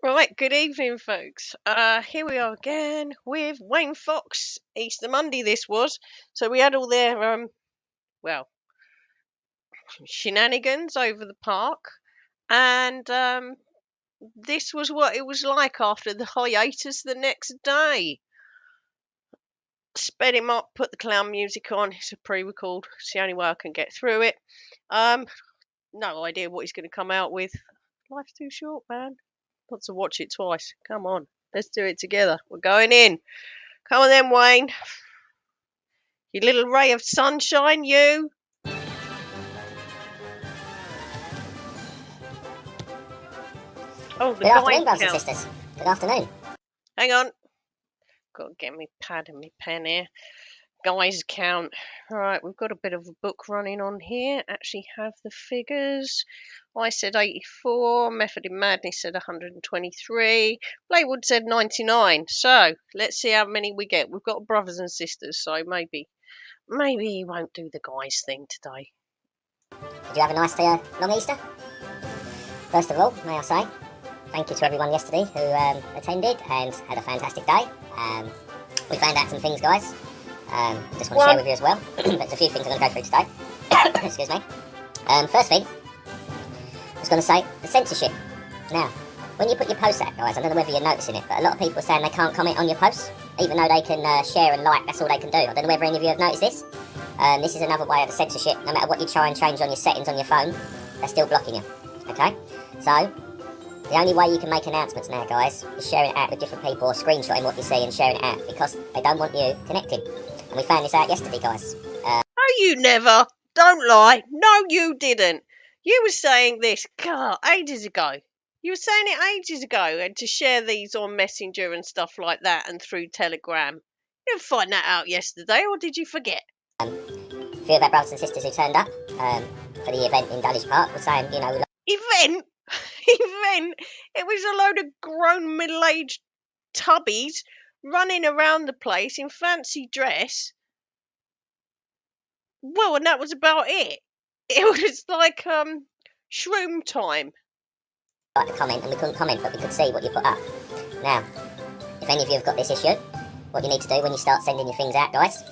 Right, good evening, folks. Here we are again with Wayne Fox. Easter Monday, this was. So we had all their well, shenanigans over the park, and this was what it was like after the hiatus the next day. Sped him up, put the clown music on. It's a pre-record. It's the only way I can get through it. Um, no idea what he's going to come out with. Life's too short, man. Not to watch it twice. Come on, let's do it together. We're going in. Come on then, Wayne. You little ray of sunshine, you. Oh, the Good afternoon, guide brothers and count. sisters. Good afternoon. Hang on. Got to get me pad and me pen here. Guys count. Right, we've got a bit of a book running on here. Actually have the figures. I said 84. Method in Madness said 123. Playwood said 99. So, let's see how many we get. We've got brothers and sisters, so maybe he won't do the guys thing today. Did you have a nice long Easter? First of all, may I say, thank you to everyone yesterday who attended and had a fantastic day. We found out some things, guys. Just want to share with you as well. There's a few things I'm going to go through today. Excuse me. First thing, I was going to say, the censorship. Now, when you put your posts out, guys, I don't know whether you're noticing it, but a lot of people are saying they can't comment on your posts, even though they can share and like, that's all they can do. I don't know whether any of you have noticed this. This is another way of the censorship. No matter what you try and change on your settings on your phone, they're still blocking you. Okay? So, the only way you can make announcements now, guys, is sharing it out with different people or screenshotting what you see and sharing it out, because they don't want you connected. And we found this out yesterday, guys. Oh, you never. Don't lie. No, you didn't. You were saying this, God, ages ago. You were saying it ages ago, and to share these on Messenger and stuff like that and through Telegram. You didn't find that out yesterday, or did you forget? A few of our brothers and sisters who turned up for the event in Dulwich Park were saying, you know... Event? Event? It was a load of grown middle-aged tubbies running around the place in fancy dress. Well, and that was about it. It was like shroom time. like to comment, and we couldn't comment, but we could see what you put up. Now, if any of you have got this issue, what you need to do when you start sending your things out, guys,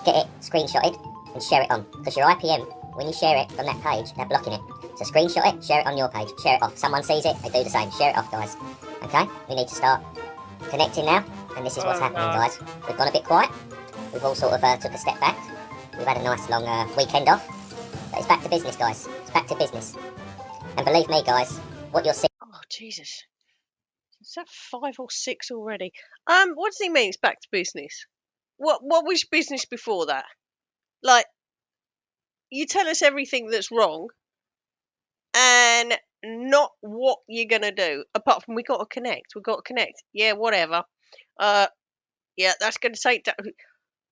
get it screenshotted and share it on. Because your IPM, when you share it from that page, they're blocking it. So screenshot it, share it on your page, share it off. Someone sees it, they do the same. Share it off, guys. Okay? We need to start connecting now, and this is what's happening, guys. We've gone a bit quiet. We've all sort of took a step back. We've had a nice long weekend off. But it's back to business, guys. It's back to business. And believe me, guys, what you're seeing... Oh, Jesus. Is that 5 or 6 already? What does he mean it's back to business? What was business before that? Like, you tell us everything that's wrong and not what you're going to do. Apart from we got to connect. Yeah, whatever. Yeah, that's going to take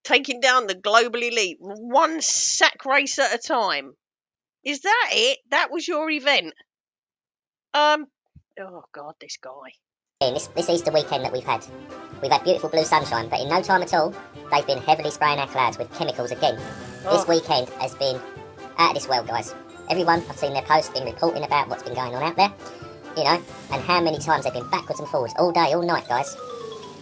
taking down the global elite one sack race at a time. Is that it? That was your event? Oh God, this guy. This Easter weekend that we've had beautiful blue sunshine, but in no time at all, they've been heavily spraying our clouds with chemicals again. This weekend has been out of this world, guys. Everyone, I've seen their posts, been reporting about what's been going on out there, you know, and how many times they've been backwards and forwards, all day, all night, guys.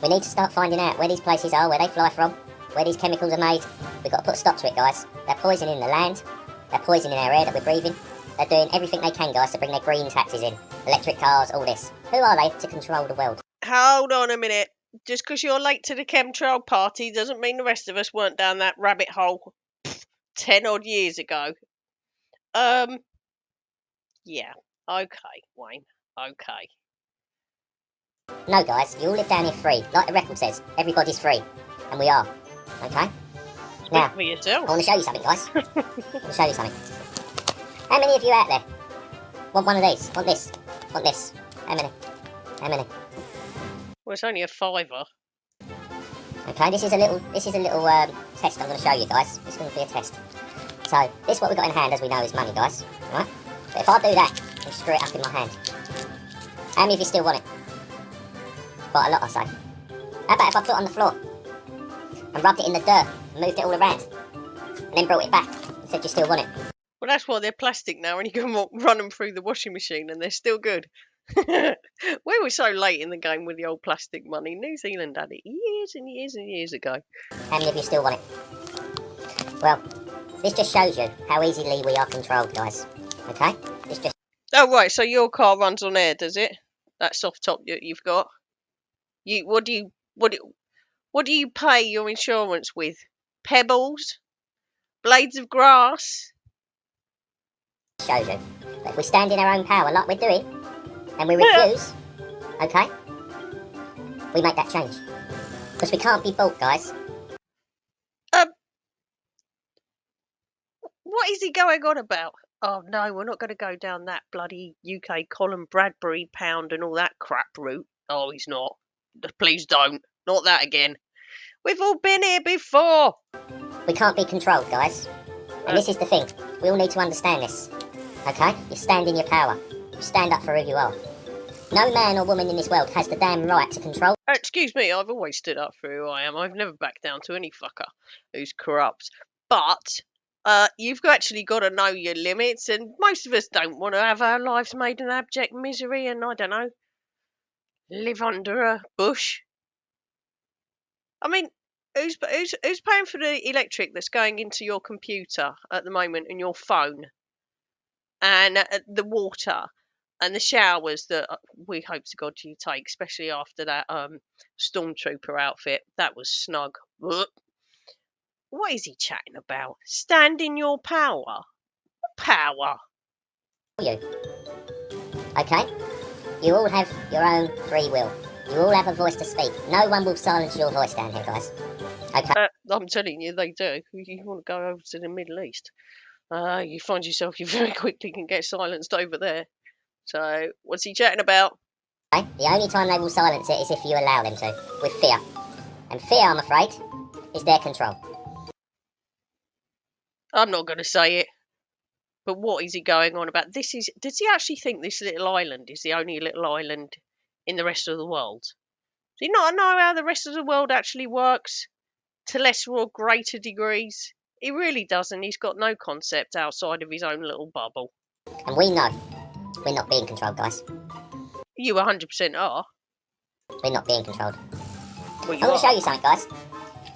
We need to start finding out where these places are, where they fly from, where these chemicals are made. We've got to put a stop to it, guys. They're poisoning the land, they're poisoning our air that we're breathing. They're doing everything they can, guys, to bring their green taxes in. Electric cars, all this. Who are they to control the world? Hold on a minute. Just because you're late to the chemtrail party doesn't mean the rest of us weren't down that rabbit hole 10 odd years ago. Yeah. Okay, Wayne. Okay. No, guys, you all live down here free. Like the record says, everybody's free. And we are. Okay? Now, for yourself. I want to show you something, guys. I want to show you something. How many of you out there want one of these? Want this? Want this? How many? How many? Well, it's only a £5. Okay, this is a little test I'm going to show you, guys. This is going to be a test. So, this what we've got in hand, as we know, is money, guys. Right? But if I do that and screw it up in my hand, how many of you still want it? Quite a lot, I say. How about if I put it on the floor and rubbed it in the dirt and moved it all around and then brought it back and said you still want it? Well, that's why they're plastic now, and you can run them through the washing machine and they're still good. We were so late in the game with the old plastic money. New Zealand had it years and years and years ago. How many of you still want it? Well, this just shows you how easily we are controlled, guys. Okay? This just... Oh right, so your car runs on air, does it? That soft top you've got. What do you pay your insurance with? Pebbles, blades of grass. shows you that if we stand in our own power like we're doing, and we refuse, okay, we make that change. Because we can't be bought, guys. What is he going on about? Oh no, we're not going to go down that bloody UK Colin Bradbury pound and all that crap route. Oh, he's not. Please don't. Not that again. We've all been here before. We can't be controlled, guys. And this is the thing. We all need to understand this. Okay? You stand in your power. You stand up for who you are. No man or woman in this world has the damn right to control. Excuse me, I've always stood up for who I am. I've never backed down to any fucker who's corrupt. But you've actually got to know your limits, and most of us don't want to have our lives made an abject misery and, I don't know, live under a bush. I mean, who's paying for the electric that's going into your computer at the moment and your phone, and the water and the showers that we hope to God you take, especially after that stormtrooper outfit? That was snug. Ugh. What is he chatting about? Stand in your power. Power. You. Okay? You all have your own free will. You all have a voice to speak. No one will silence your voice down here, guys. Okay? I'm telling you, they do. You want to go over to the Middle East, you find yourself you very quickly can get silenced over there. So, what's he chatting about? Okay? The only time they will silence it is if you allow them to, with fear. And fear, I'm afraid, is their control. I'm not going to say it. But what is he going on about? Does he actually think this little island is the only little island in the rest of the world? Does he not know how the rest of the world actually works to lesser or greater degrees? He really doesn't. He's got no concept outside of his own little bubble. And we know we're not being controlled, guys. You 100% are. We're not being controlled. Well, I'm going to show you something, guys.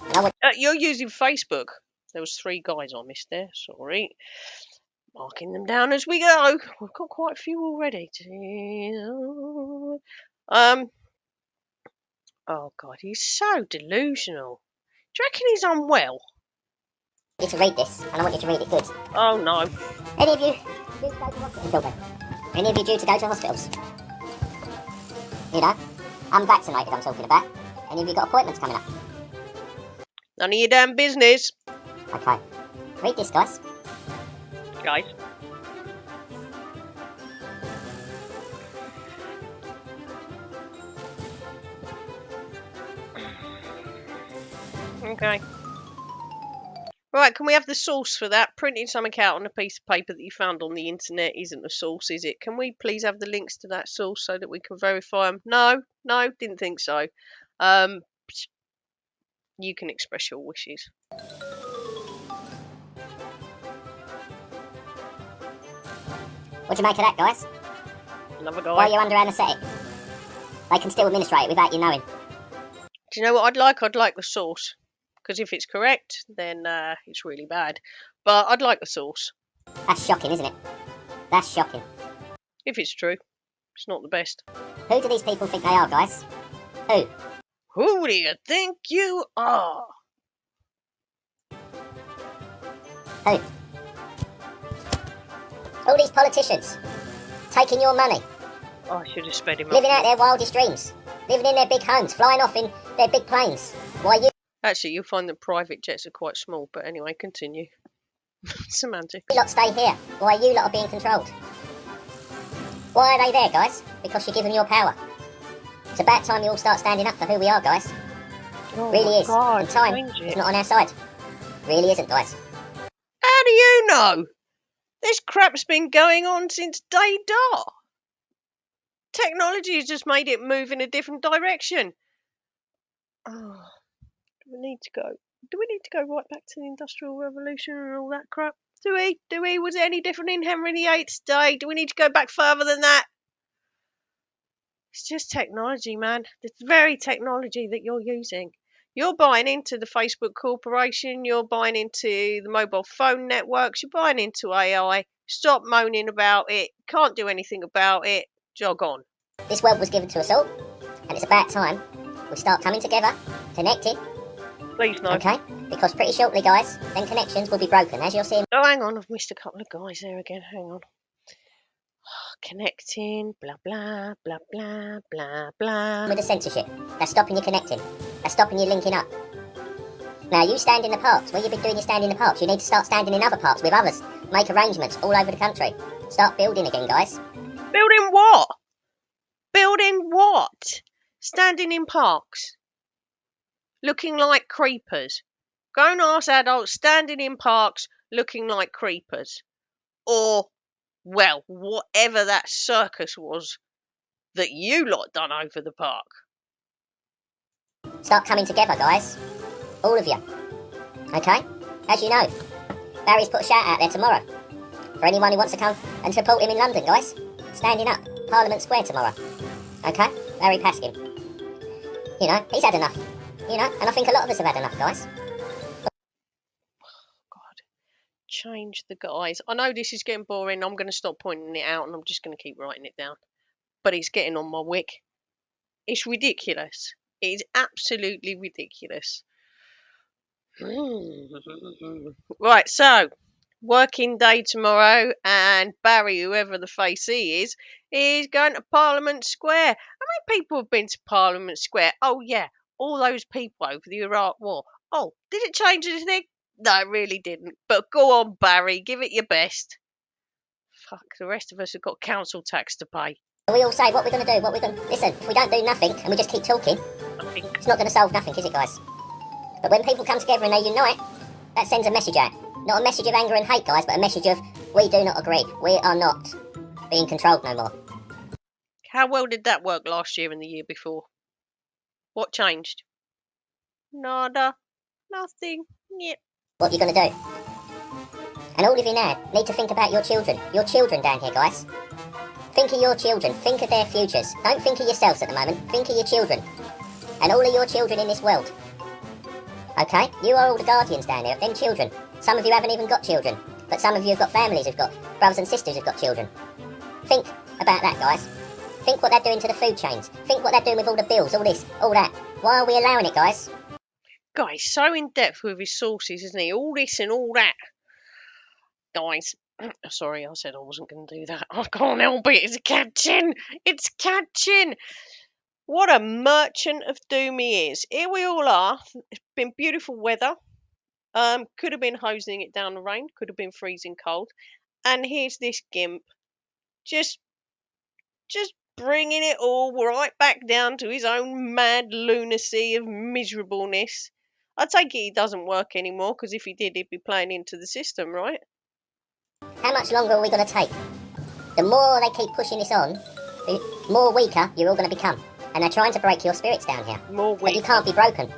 And I want... You're using Facebook. There was 3 guys I missed there. Sorry. Marking them down as we go. We've got quite a few already. Oh God, he's so delusional. Do you reckon he's unwell? you to read this, and I want you to read it good. Oh no. Any of you due to go to hospitals? Any of you due to go to hospitals? You know, unvaccinated I'm talking about. Any of you got appointments coming up? None of your damn business. Okay. Read this, guys. Guys. Okay. Right, can we have the source for that? Printing something out on a piece of paper that you found on the internet isn't the source, is it? Can we please have the links to that source so that we can verify them? No, didn't think so. You can express your wishes. What do you make of that, guys? Another guy. While you're under anaesthetic, they can still administrate it without you knowing. Do you know what I'd like? I'd like the source. Because if it's correct, then it's really bad. But I'd like the source. That's shocking, isn't it? That's shocking. If it's true, it's not the best. Who do these people think they are, guys? Who? Who do you think you are? Who? All these politicians taking your money, Oh, I should have sped him up. living out their wildest dreams, living in their big homes, flying off in their big planes. Why you Actually, you'll find that private jets are quite small. But anyway, continue. Semantics. lot stay here? Why you lot are being controlled? Why are they there, guys? Because you're given your power. It's about time you all start standing up for who we are, guys. Oh Really is. God, And time change is it. not on our side. Really isn't, guys. How do you know? This crap's been going on since day dot. Technology has just made it move in a different direction. Oh, do we need to go? Do we need to go right back to the Industrial Revolution and all that crap? Do we? Was it any different in Henry VIII's day? Do we need to go back further than that? It's just technology, man. It's very technology that you're using. You're buying into the Facebook corporation. You're buying into the mobile phone networks. You're buying into AI. Stop moaning about it. Can't do anything about it. Jog on. This world was given to us all, and it's about time we start coming together, connecting, Please no. okay? Because pretty shortly, guys, then connections will be broken, as you're seeing. Oh, hang on. I've missed a couple of guys there again. Hang on. Connecting. Blah, blah, blah, blah, blah, blah. With the censorship, that's stopping you connecting. That's stopping you linking up. Now, you stand in the parks. Where you've been doing your stand in the parks, you need to start standing in other parks with others. Make arrangements all over the country. Start building again, guys. Building what? Building what? Standing in parks. Looking like creepers. Grown ass adults standing in parks looking like creepers. Or, well, whatever that circus was that you lot done over the park. Start coming together, guys. All of you. Okay? As you know, Barry's put a shout out there tomorrow. For anyone who wants to come and support him in London, guys. Standing up. Parliament Square tomorrow. Okay? Barry Paskin. You know, he's had enough. You know, and I think a lot of us have had enough, guys. God. Change the guys. I know this is getting boring. I'm going to stop pointing it out and I'm just going to keep writing it down. But it's getting on my wick. It's ridiculous. It is absolutely ridiculous. Right, so working day tomorrow, and Barry, whoever the face he is going to Parliament Square. How many people have been to Parliament Square? Oh, yeah, all those people over the Iraq War. Oh, did it change anything? No, it really didn't. But go on, Barry, give it your best. Fuck, the rest of us have got council tax to pay. We all say what we're going to do, what we're going to... Listen, if we don't do nothing and we just keep talking, it's not going to solve nothing, is it, guys? But when people come together and they unite, that sends a message out. Not a message of anger and hate, guys, but a message of, we do not agree. We are not being controlled no more. How well did that work last year and the year before? What changed? Nada. Nothing. Yep. What are you going to do? And all of you now need to think about your children. Your children down here, guys. Think of your children. Think of their futures. Don't think of yourselves at the moment. Think of your children. And all of your children in this world. Okay? You are all the guardians down here of them children. Some of you haven't even got children. But some of you have got families who've got brothers and sisters who've got children. Think about that, guys. Think what they're doing to the food chains. Think what they're doing with all the bills, all this, all that. Why are we allowing it, guys? Guys, so in depth with his sources, isn't he? All this and all that. Guys, sorry, I said I wasn't going to do that. I can't help it. It's catching. It's catching. What a merchant of doom he is. Here we all are. It's been beautiful weather. Could have been hosing it down the rain. Could have been freezing cold. And here's this gimp, just bringing it all right back down to his own mad lunacy of miserableness. I take it he doesn't work anymore, because if he did, he'd be playing into the system, right? How much longer are we going to take? The more they keep pushing this on, the more weaker you're all going to become. And they're trying to break your spirits down here. More But you weak. can't be broken.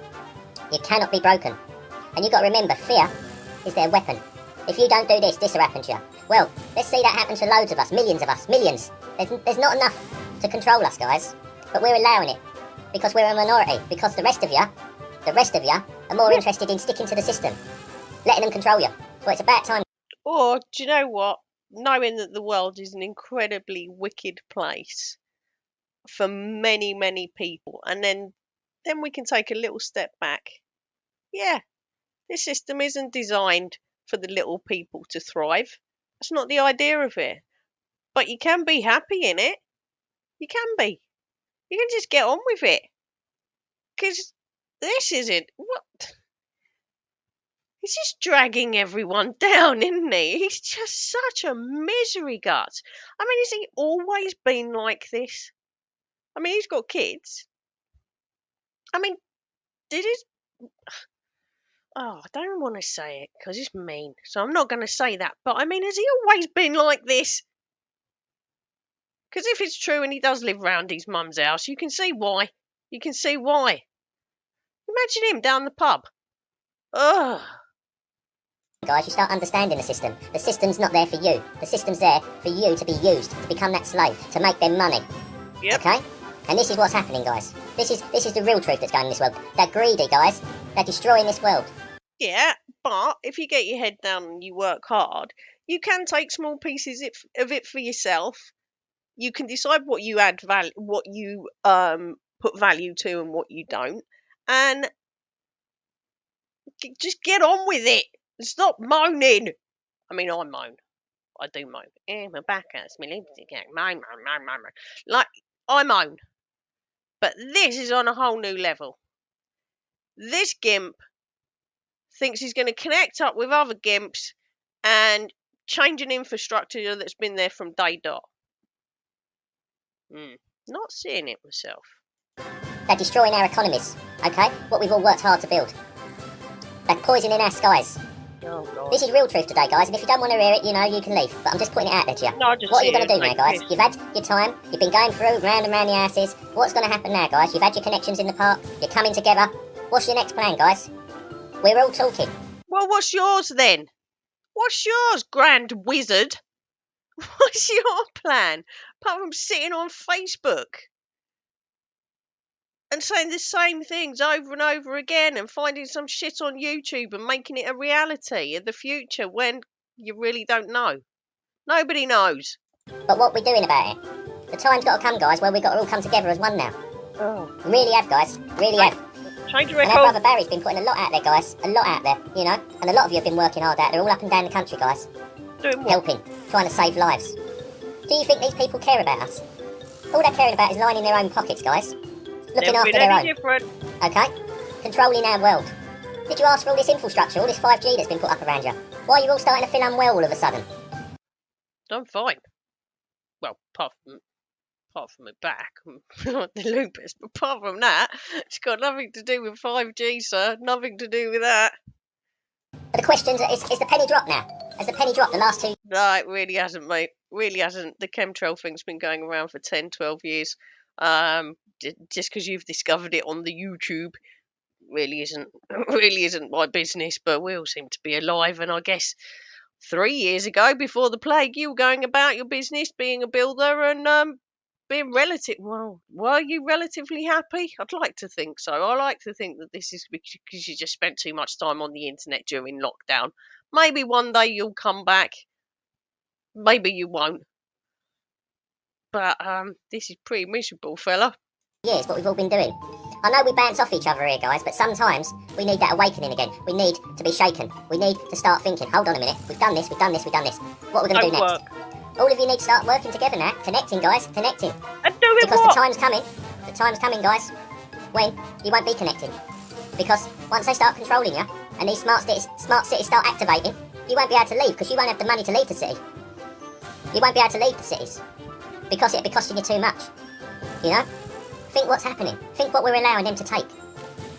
You cannot be broken. And you've got to remember, fear is their weapon. If you don't do this, this will happen to you. Well, let's see that happen to loads of us, millions. There's not enough to control us, guys. But we're allowing it. Because we're a minority. Because the rest of you are more interested in sticking to the system. Letting them control you. Well, it's about time. Or, do you know what? Knowing that the world is an incredibly wicked place for many, many people, and then we can take a little step back. Yeah, this system isn't designed for the little people to thrive. That's not the idea of it. But you can be happy in it. You can be. You can just get on with it. Because this isn't. What? He's just dragging everyone down, isn't he? He's just such a misery gut. I mean, has he always been like this? I mean, he's got kids. I mean, did his... Oh, I don't want to say it because it's mean. So I'm not going to say that. But I mean, has he always been like this? Because if it's true and he does live round his mum's house, you can see why. You can see why. Imagine him down the pub. Ugh. Guys, you start understanding the system. The system's not there for you. The system's there for you to be used, to become that slave, to make them money. Yep. Okay? And this is what's happening, guys. This is the real truth that's going on in this world. They're greedy, guys. They're destroying this world. Yeah, but if you get your head down and you work hard, you can take small pieces of it for yourself. You can decide what you add value, what you put value to, and what you don't, and just get on with it. Stop moaning. I mean, I moan. I do moan. My back hurts. My lips again. Moan. Like I moan, but this is on a whole new level. This gimp thinks he's going to connect up with other gimps and change an infrastructure that's been there from day dot. Not seeing it myself. They're destroying our economies, okay? What we've all worked hard to build. They're poisoning our skies. Oh, God. This is real truth today, guys, and if you don't want to hear it, you know, you can leave. But I'm just putting it out there to you. No, I just what are you see going to it do now, like guys? this. You've had your time, you've been going through round and round the houses. What's going to happen now, guys? You've had your connections in the park, you're coming together. What's your next plan, guys? We're all talking. Well, what's yours then? What's yours, Grand Wizard? What's your plan? Apart from sitting on Facebook and saying the same things over and over again and finding some shit on YouTube and making it a reality of the future when you really don't know. Nobody knows. But what we're doing about it? The time's got to come, guys, where we've got to all come together as one now. Oh. Really have, guys. Really have. Change the And our record. brother Barry's been putting a lot out there, guys. A lot out there, you know. And a lot of you have been working hard out there, all up and down the country, guys. Doing what? Helping, trying to save lives. Do you think these people care about us? All they're caring about is lining their own pockets, guys. Looking Never after been their any own. different. Okay? Controlling our world. Did you ask for all this infrastructure, all this 5G that's been put up around you? Why are you all starting to feel unwell all of a sudden? I'm fine. Well, apart from my back, the lupus. But apart from that, it's got nothing to do with 5G, sir. Nothing to do with that. But the questions, is the penny dropped now? Has the penny dropped the last 2? No, it really hasn't, mate. Really hasn't. The chemtrail thing's been going around for 10, 12 years. Just because you've discovered it on the YouTube really isn't really isn't my business. But we all seem to be alive, and I guess 3 years ago, before the plague, you were going about your business, being a builder, and being relative. Well, were you relatively happy? I'd like to think so. I like to think that this is because you just spent too much time on the internet during lockdown. Maybe one day you'll come back. Maybe you won't. But this is pretty miserable, fella. Years, what we've all been doing. I know we bounce off each other here, guys, but sometimes we need that awakening again. We need to be shaken. We need to start thinking, hold on a minute, we've done this. What are we going to do next? Work. All of you need to start working together now. Connecting, guys, connecting. And doing Because what? the time's coming, guys, when you won't be connecting. Because once they start controlling you, and these smart cities start activating, you won't be able to leave, because you won't have the money to leave the city. You won't be able to leave the cities, because it'll be costing you too much. You know? Think what's happening. Think what we're allowing them to take.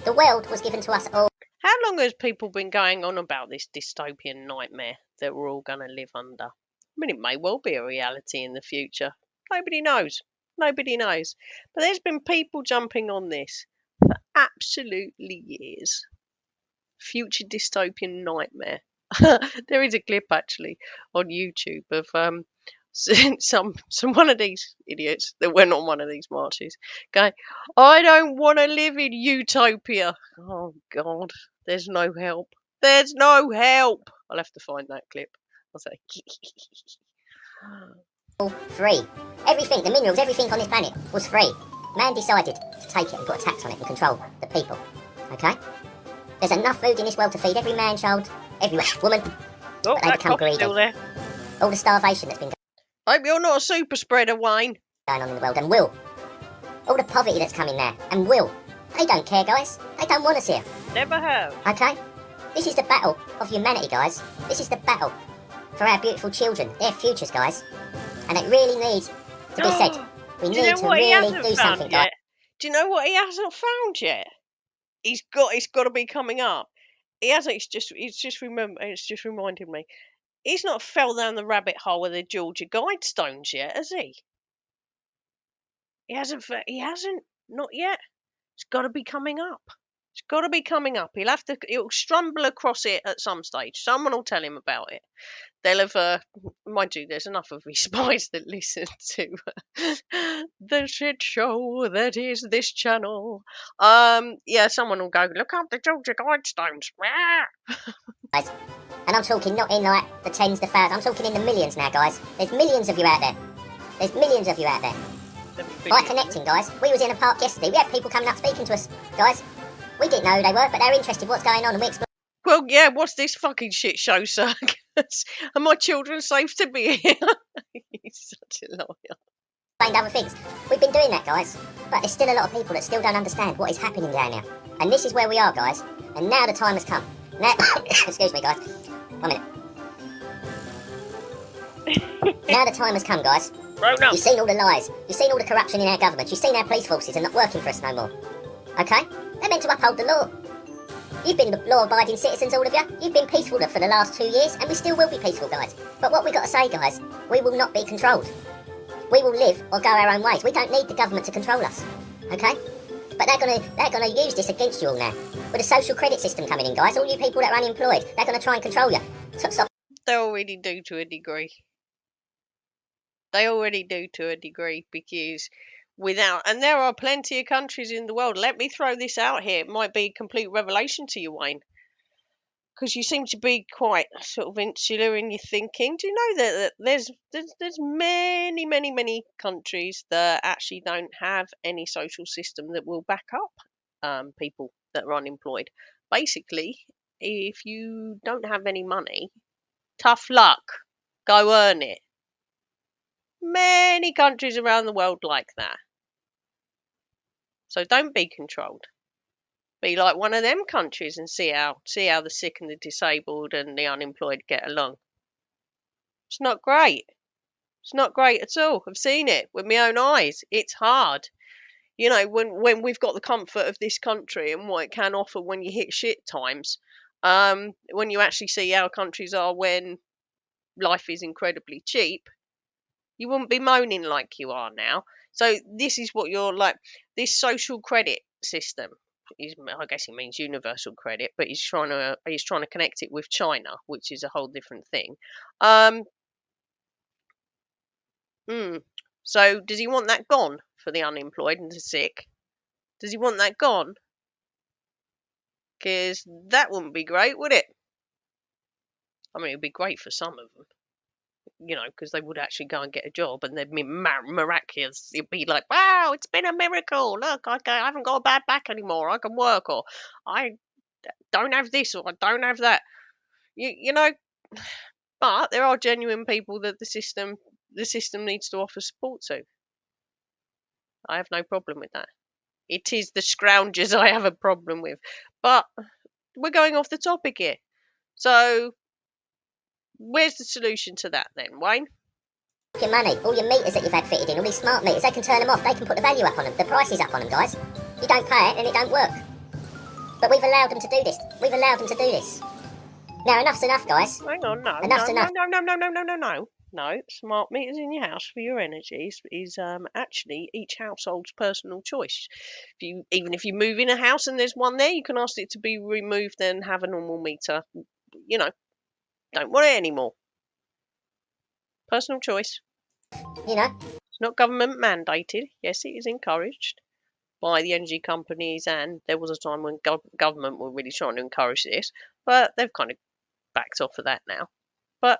The world was given to us all. How long has people been going on about this dystopian nightmare that we're all going to live under? I mean, it may well be a reality in the future. Nobody knows. Nobody knows. But there's been people jumping on this for absolutely years. Future dystopian nightmare. There is a clip actually on YouTube of some one of these idiots that went on one of these marches going, I don't want to live in utopia. Oh God, there's no help. There's no help. I'll have to find that clip. I'll say Free. Everything, the minerals, everything on this planet was free. Man decided to take it and put a tax on it and control the people. Okay? There's enough food in this world to feed every man, child, every woman. oh, But they that become cop's greedy. still there. All the starvation that's been Hope you're not a super spreader, Wayne. going on in the world, and will. All the poverty that's coming there, and will. They don't care, guys. They don't want us here. Never have. Okay? This is the battle of humanity, guys. This is the battle for our beautiful children, their futures, guys. And it really needs to be said. We Do you need know to what he really hasn't do found something, guys. yet? Do you know what he hasn't found yet? It's got to be coming up. He hasn't. It's just reminded me. He's not fell down the rabbit hole of the Georgia Guidestones yet, has he? He hasn't. He hasn't. Not yet. It's got to be coming up. It's got to be coming up. He'll stumble across it at some stage. Someone will tell him about it. They'll have, mind you, there's enough of these spies that listen to the shit show that is this channel. Yeah, someone will go, look up the Georgia Guidestones. Guys. And I'm talking not in like the tens, the thousands, I'm talking in the millions now, guys. There's millions of you out there. There's millions of you out there. By connecting, guys. We was in a park yesterday. We had people coming up speaking to us, guys. We didn't know who they were, but they were interested in what's going on, and we explained. Well, yeah, what's this fucking shit show, sir? Are my children safe to be here? He's such a lawyer. Other things. We've been doing that, guys. But there's still a lot of people that still don't understand what is happening down here. And this is where we are, guys. And now the time has come. Now, excuse me, guys. 1 minute. Now the time has come, guys. You've seen all the lies. You've seen all the corruption in our government. You've seen our police forces are not working for us no more. Okay? They're meant to uphold the law. You've been law-abiding citizens, all of you. You've been peaceful for the last 2 years, and we still will be peaceful, guys. But what we got to say, guys, we will not be controlled. We will live or go our own ways. We don't need the government to control us. Okay? But they're gonna use this against you all now. With a social credit system coming in, guys, all you people that are unemployed, they're gonna try and control you. Stop. They already do to a degree. They already do to a degree, because and there are plenty of countries in the world. Let me throw this out here. It might be a complete revelation to you, Wayne, because you seem to be quite sort of insular in your thinking. Do you know that there's many countries that actually don't have any social system that will back up people that are unemployed? Basically, if you don't have any money, tough luck, go earn it. Many countries around the world like that. So don't be controlled. Be like one of them countries and see how the sick and the disabled and the unemployed get along. It's not great. It's not great at all. I've seen it with my own eyes. It's hard. You know, when we've got the comfort of this country and what it can offer when you hit shit times, when you actually see how countries are when life is incredibly cheap, you wouldn't be moaning like you are now. So this is what you're like. This social credit system is, I guess it means universal credit, but he's trying to connect it with China, which is a whole different thing. So does he want that gone for the unemployed and the sick? Does he want that gone? Because that wouldn't be great, would it? I mean, it'd be great for some of them, you know, because they would actually go and get a job, and they'd be miraculous. It'd be like, wow, it's been a miracle. Look, I haven't got a bad back anymore. I can work, or I don't have this, or I don't have that. You know, but there are genuine people that the system needs to offer support to. I have no problem with that. It is the scroungers I have a problem with. But we're going off the topic here. So where's the solution to that then, Wayne? Your money, all your meters that you've had fitted in, all these smart meters, they can turn them off. They can put the value up on them, the prices up on them, guys. You don't pay it and it don't work. But we've allowed them to do this. We've allowed them to do this. Now enough's enough, guys. Hang on, no. No, smart meters in your house for your energy is actually each household's personal choice. Even if you move in a house and there's one there, you can ask it to be removed and have a normal meter. You know, don't want it anymore. Personal choice. You know, it's not government mandated. Yes, it is encouraged by the energy companies, and there was a time when government were really trying to encourage this, but they've kind of backed off of that now. But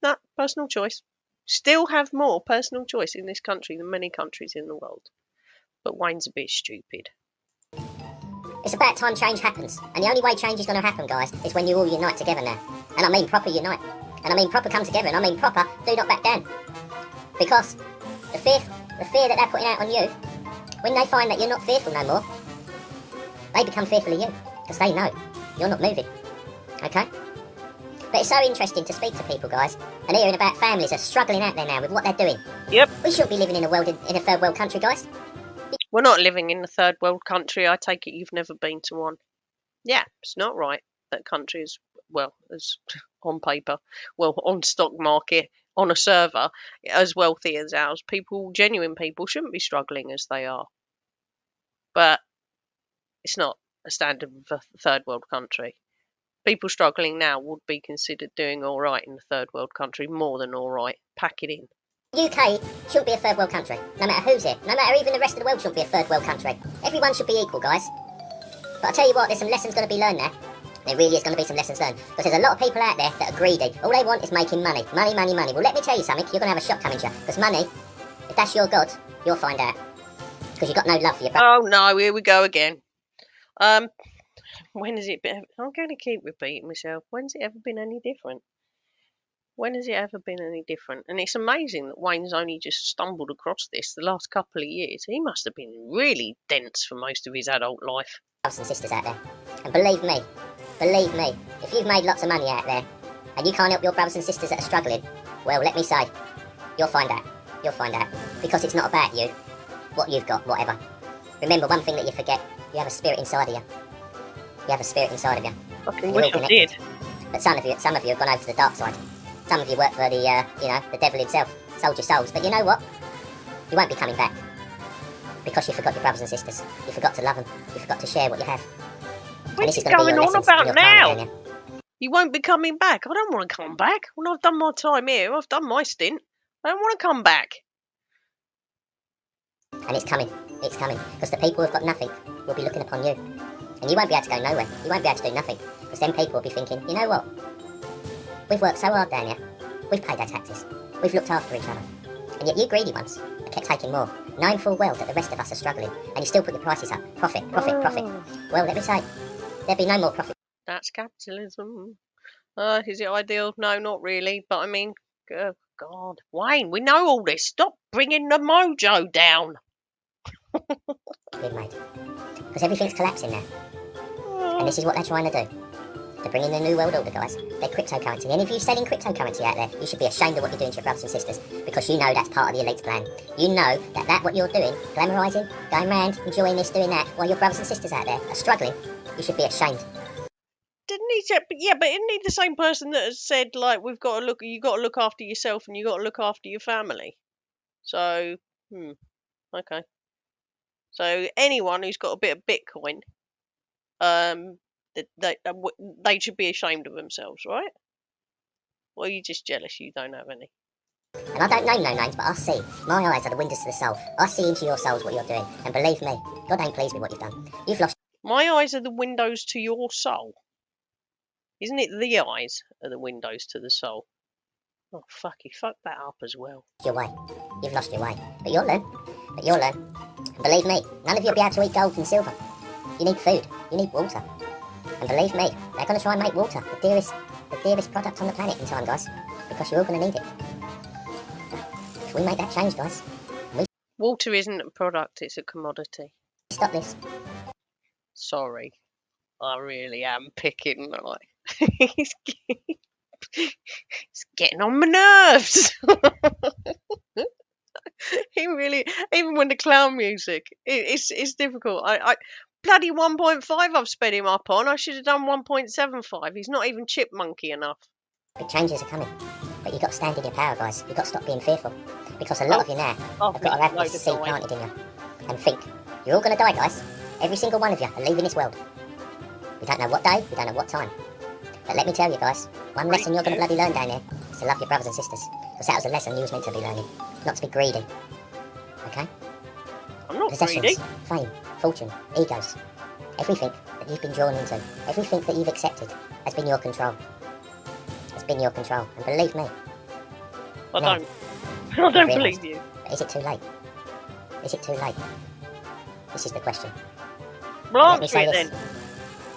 no, personal choice. Still have more personal choice in this country than many countries in the world. But Wayne's a bit stupid. It's about time change happens. And the only way change is going to happen, guys, is when you all unite together now. And I mean proper unite. And I mean proper come together. And I mean proper do not back down. Because the fear that they're putting out on you, when they find that you're not fearful no more, they become fearful of you. Because they know you're not moving. Okay? But it's so interesting to speak to people, guys, and hearing about families that are struggling out there now with what they're doing. Yep. We shouldn't be living in a third world country, guys. We're not living in a third world country. I take it you've never been to one. Yeah, it's not right that countries, well, as on paper, well, on stock market, on a server, as wealthy as ours, genuine people shouldn't be struggling as they are. But it's not a standard of a third world country. People struggling now would be considered doing all right in a third world country, more than all right. Pack it in. UK shouldn't be a third world country. No matter who's here. No matter even the rest of the world shouldn't be a third world country. Everyone should be equal, guys. But I'll tell you what, there's some lessons going to be learned there. There really is going to be some lessons learned. Because there's a lot of people out there that are greedy. All they want is making money. Money, money, money. Well, let me tell you something. You're going to have a shock coming to you. Because money, if that's your god, you'll find out. Because you've got no love for your brother. Oh no, here we go again. When has it been? I'm going to keep repeating myself. When's it ever been any different? When has it ever been any different? And it's amazing that Wayne's only just stumbled across this the last couple of years. He must have been really dense for most of his adult life. Brothers and sisters out there. And believe me, if you've made lots of money out there, and you can't help your brothers and sisters that are struggling, well, let me say, you'll find out. You'll find out. Because it's not about you, what you've got, whatever. Remember one thing that you forget, you have a spirit inside of you. You have a spirit inside of you. Fucking wish I did. But some of you have gone over to the dark side. Some of you work for the, the devil himself, sold your souls. But you know what? You won't be coming back. Because you forgot your brothers and sisters. You forgot to love them. You forgot to share what you have. What's going on about now? You won't be coming back. I don't want to come back. When I've done my time here, I've done my stint. I don't want to come back. And it's coming. It's coming. Because the people who've got nothing will be looking upon you. And you won't be able to go nowhere. You won't be able to do nothing. Because then people will be thinking, you know what? We've worked so hard down here. We've paid our taxes. We've looked after each other. And yet you greedy ones have kept taking more, knowing full well that the rest of us are struggling. And you still put your prices up. Profit, profit, profit. Well, let me say, there'll be no more profit. That's capitalism. Is it ideal? No, not really. But I mean, oh God, Wayne, we know all this. Stop bringing the mojo down. Good mate. Because everything's collapsing now. And this is what they're trying to do. They're bringing the new world order, guys. They're cryptocurrency. Any of you selling cryptocurrency out there, you should be ashamed of what you're doing to your brothers and sisters. Because you know that's part of the elite's plan. You know that what you're doing, glamorising, going around, enjoying this, doing that, while your brothers and sisters out there are struggling, you should be ashamed. Didn't he say, but isn't he the same person that has said, like, you got to look after yourself and you got to look after your family? So, okay. So anyone who's got a bit of Bitcoin, they should be ashamed of themselves, right? Or are you just jealous you don't have any? And I don't know no names, but I see. My eyes are the windows to the soul. I see into your souls what you're doing. And believe me, God ain't pleased with what you've done. You've lost. My eyes are the windows to your soul. Isn't it the eyes are the windows to the soul? Oh, fuck, you fucked that up as well. Your way. You've lost your way. But you'll learn. And believe me, none of you will be able to eat gold and silver. You need food. You need water. And believe me, they're going to try and make water the dearest product on the planet in time, guys. Because you're all going to need it. If we make that change, guys. Water isn't a product, it's a commodity. Stop this. Sorry. I really am picking, like... He's getting on my nerves. He really, even when the clown music, it's difficult. I bloody 1.5 I've sped him up on. I should have done 1.75. He's not even chipmunky enough. Big changes are coming, but you've got to stand in your power, guys. You've got to stop being fearful, because a lot of you now have got to have this seed planted in you and think you're all going to die, guys. Every single one of you are leaving this world. We don't know what day, we don't know what time. But let me tell you, guys, one lesson you're going to bloody learn down here is to love your brothers and sisters. Because that was a lesson you was meant to be learning. Not to be greedy. Okay? I'm not Possessions, greedy. fame, fortune, egos. Everything that you've been drawn into, everything that you've accepted has been your control. Has been your control. And believe me. I don't believe you. But is it too late? Is it too late? This is the question. Well, let me say this. Then.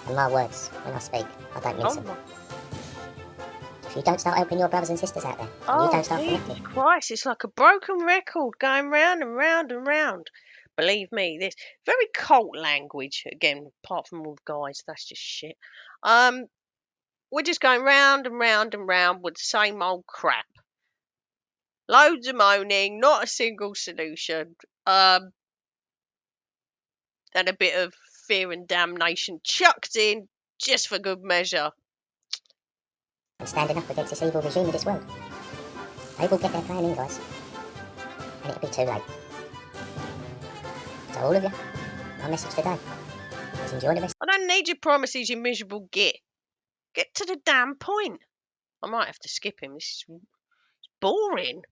And my words, when I speak, I don't mince them. If you don't start helping your brothers and sisters out there, and you don't start Jesus Christ, it's like a broken record going round and round and round. Believe me, this very cult language, again, apart from all the guys, that's just shit. We're just going round and round and round with the same old crap. Loads of moaning, not a single solution. And a bit of fear and damnation chucked in just for good measure. And standing up against this evil regime of this world. They will get their plan in, guys. And it'll be too late. So all of you, my message today, Let's enjoy the rest. I don't need your promises, you miserable git. Get to the damn point. I might have to skip him. This is boring.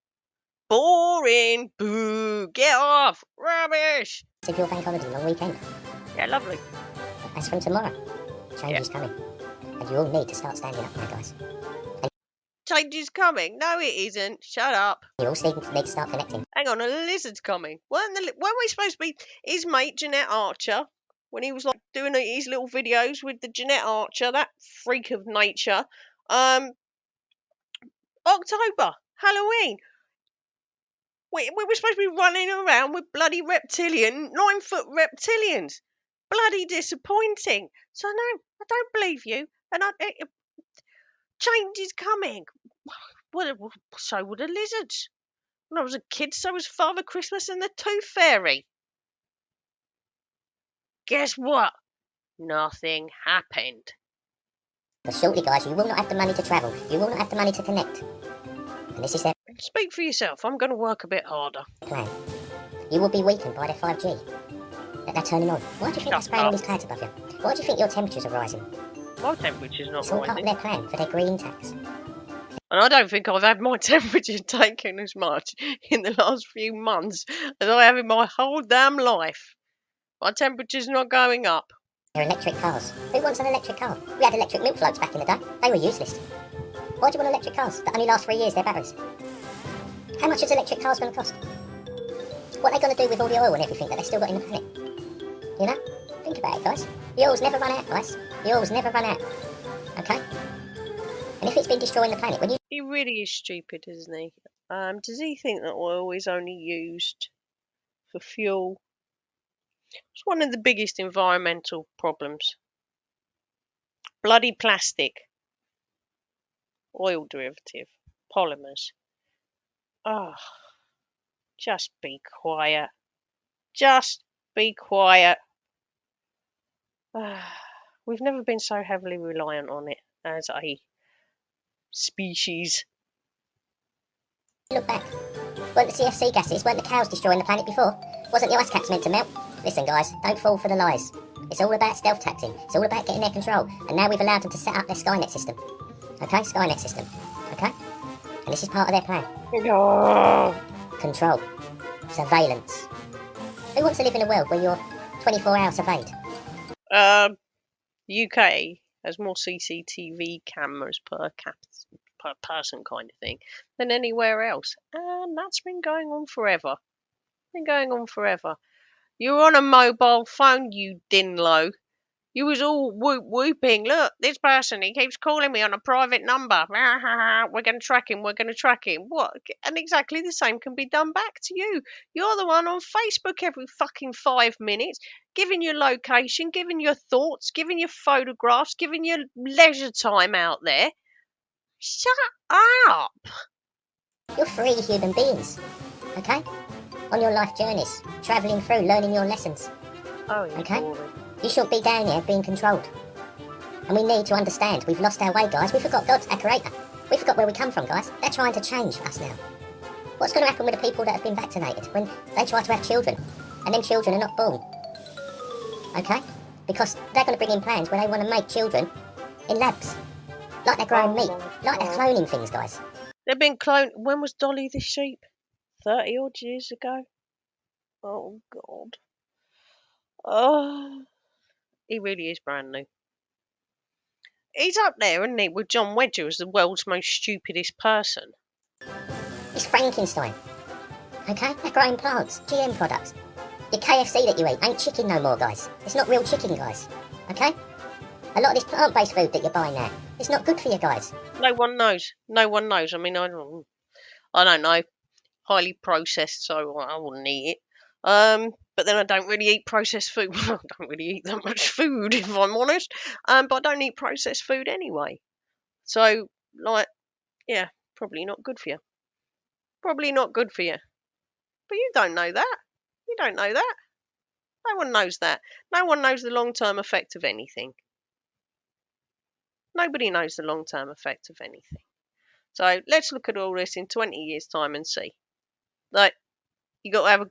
Boring. Boo. Get off. Rubbish. Of your bank holiday long weekend. Yeah, lovely. As from tomorrow, change is coming. And you all need to start standing up now, guys. Change is coming. No, it isn't. Shut up. You all need to start connecting. Hang on, a lizard's coming. Weren't we supposed to be his mate, Jeanette Archer? When he was like doing his little videos with the Jeanette Archer, that freak of nature. October, Halloween. We were supposed to be running around with bloody 9-foot reptilians. Bloody disappointing. So no, I don't believe you. And change is coming. Well, so were the lizards. When I was a kid, so was Father Christmas and the Tooth Fairy. Guess what? Nothing happened. But shortly, guys, you will not have the money to travel. You will not have the money to connect. And this is their Speak for yourself. I'm going to work a bit harder. plan. You will be weakened by their 5G. That they're turning on. Why do you think they're spraying all these clouds above you? Why do you think your temperatures are rising? My temperature's not It's all part of rising. their plan for their green tax. And I don't think I've had my temperature taken as much in the last few months as I have in my whole damn life. My temperature's not going up. They're electric cars. Who wants an electric car? We had electric milk floats back in the day. They were useless. Why do you want electric cars that only last 3 years, their batteries? How much is electric cars going to cost? What are they going to do with all the oil and everything that they've still got in the planet? You know? Think about it, guys. The oil's never run out, guys. The oil's never run out. Okay? And if it's been destroying the planet, when you... He really is stupid, isn't he? Does he think that oil is only used for fuel? It's one of the biggest environmental problems. Bloody plastic. Oil derivative. Polymers. Oh, just be quiet. Just be quiet. We've never been so heavily reliant on it as a species. look back, weren't the CFC gases, weren't the cows destroying the planet before? Wasn't the ice caps meant to melt? Listen, guys, don't fall for the lies. It's all about stealth tactic. It's all about getting their control. And now we've allowed them to set up their Skynet system. Okay? Skynet system. Okay? And this is part of their plan. Control. Surveillance. Who wants to live in a world where you're 24 hours surveyed? UK has more CCTV cameras per person kind of thing than anywhere else. And that's been going on forever. You're on a mobile phone, you dinlo. You was all whooping. Look, this person, he keeps calling me on a private number. We're going to track him. What? And exactly the same can be done back to you. You're the one on Facebook every fucking 5 minutes, giving your location, giving your thoughts, giving your photographs, giving your leisure time out there. Shut up. You're free human beings. Okay? On your life journeys, travelling through, learning your lessons. Oh, okay? You shouldn't be down here being controlled. And we need to understand, we've lost our way, guys. We forgot God, our creator. We forgot where we come from, guys. They're trying to change us now. What's going to happen with the people that have been vaccinated when they try to have children and them children are not born? Okay? Because they're going to bring in plans where they want to make children in labs. Like they're growing meat. Like they're cloning things, guys. They've been cloned. When was Dolly the sheep? 30 odd years ago? Oh, God. Oh, he really is brand new. He's up there, isn't he, with John Wedger as the world's most stupidest person. It's Frankenstein. Okay? They're growing plants, GM products. Your KFC that you eat ain't chicken no more, guys. It's not real chicken, guys. Okay? A lot of this plant-based food that you're buying now, it's not good for you guys. No one knows. I mean, I don't know. Highly processed, so I wouldn't eat it. But then I don't really eat processed food. I don't really eat that much food, if I'm honest. But I don't eat processed food anyway. So, yeah, probably not good for you. Probably not good for you. But you don't know that. No one knows that. No one knows the long-term effect of anything. Nobody knows the long-term effect of anything. So let's look at all this in 20 years' time and see. You got to have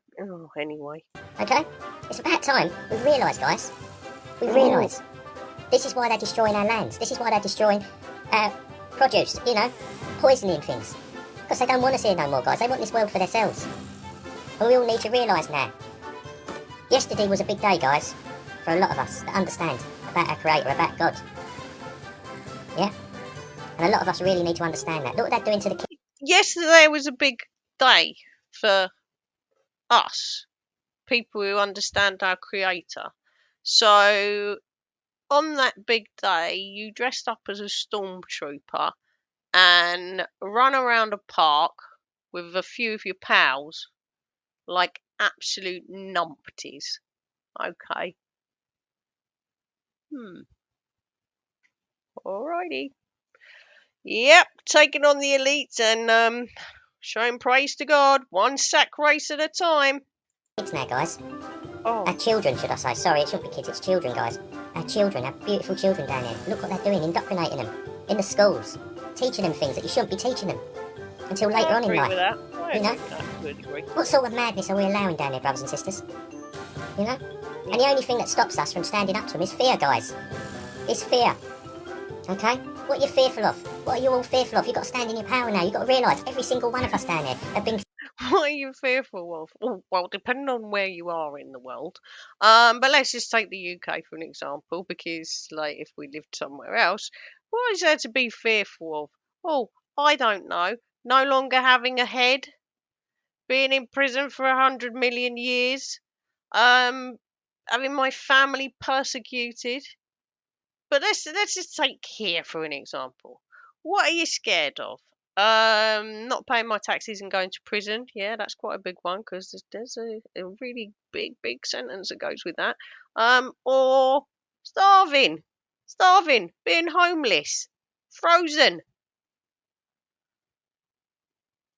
anyway. Okay? It's about time we realise, guys, We realise this is why they're destroying our lands. This is why they're destroying our produce, poisoning things. Because they don't want us here no more, guys. They want this world for themselves. And we all need to realise now. Yesterday was a big day, guys, for a lot of us that understand about our Creator, about God. Yeah? And a lot of us really need to understand that. Look what they're doing to the kids. Yesterday was a big day for us, people who understand our Creator. So on that big day, you dressed up as a stormtrooper and run around a park with a few of your pals like absolute numpties. Okay. Alrighty. Yep, taking on the elites and showing praise to God, one sack race at a time. Kids now, guys. Oh, Our children, should I say. Sorry, it shouldn't be kids, it's children, guys. Our children, our beautiful children down here. Look what they're doing, indoctrinating them in the schools, teaching them things that you shouldn't be teaching them until later on in agree life. with that. I You know? agree with that to a degree. What sort of madness are we allowing down here, brothers and sisters? You know? And the only thing that stops us from standing up to them is fear, guys. It's fear. Okay? What are you fearful of? What are you all fearful of? You've got to stand in your power now. You've got to realise every single one of us down here have been... What are you fearful of? Well, depending on where you are in the world. But let's just take the UK for an example, because like if we lived somewhere else, what is there to be fearful of? Oh, I don't know. No longer having a head, being in prison for 100 million years, um, having my family persecuted. But let's just take here for an example. What are you scared of? Not paying my taxes and going to prison. Yeah, that's quite a big one because there's a really big sentence that goes with that. Or starving, being homeless, frozen.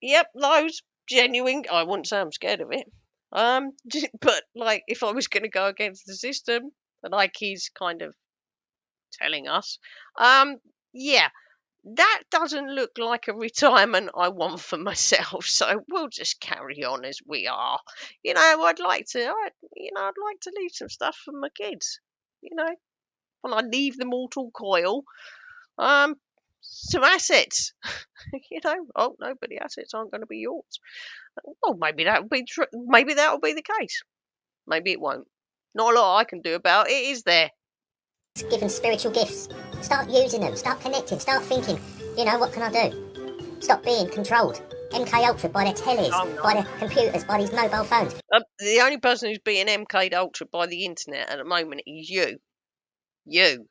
Yep, those genuine. I wouldn't say I'm scared of it. But like if I was going to go against the system, like he's kind of telling us, yeah, that doesn't look like a retirement I want for myself. So we'll just carry on as we are. I'd like to leave some stuff for my kids. You know, when I leave the mortal coil, um, some assets. Oh no, but the assets aren't going to be yours. Well, maybe that'll be maybe that'll be the case. Maybe it won't. Not a lot I can do about it, is there? given spiritual gifts. Start using them. Start connecting. Start thinking, what can I do? Stop being controlled. MK Ultra by their tellies, Oh no. by their computers, by these mobile phones. The only person who's being MK'd Ultra by the internet at the moment is you. You.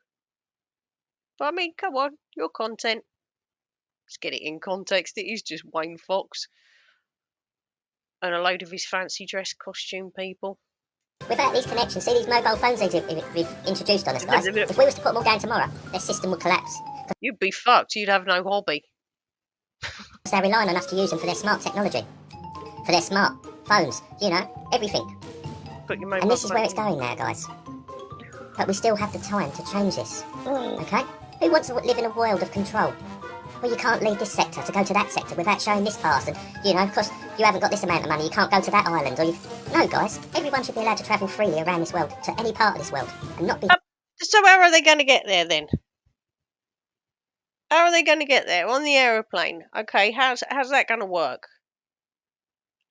But I mean, come on, your content. Let's get it in context. It is just Wayne Fox and a load of his fancy dress costume people. Without these connections, see these mobile phones they've introduced on us, guys. If we was to put them all down tomorrow, their system would collapse. You'd be fucked. You'd have no hobby. Because they're relying on us to use them for their smart technology, for their smart phones, everything. And this is where it's going now, guys. But we still have the time to change this. Okay? Who wants to live in a world of control? Well, you can't leave this sector to go to that sector without showing this pass, and, because you haven't got this amount of money, you can't go to that island, or you... No, guys, everyone should be allowed to travel freely around this world, to any part of this world, and not be... So how are they going to get there, then? How are they going to get there? On the aeroplane. Okay, how's that going to work?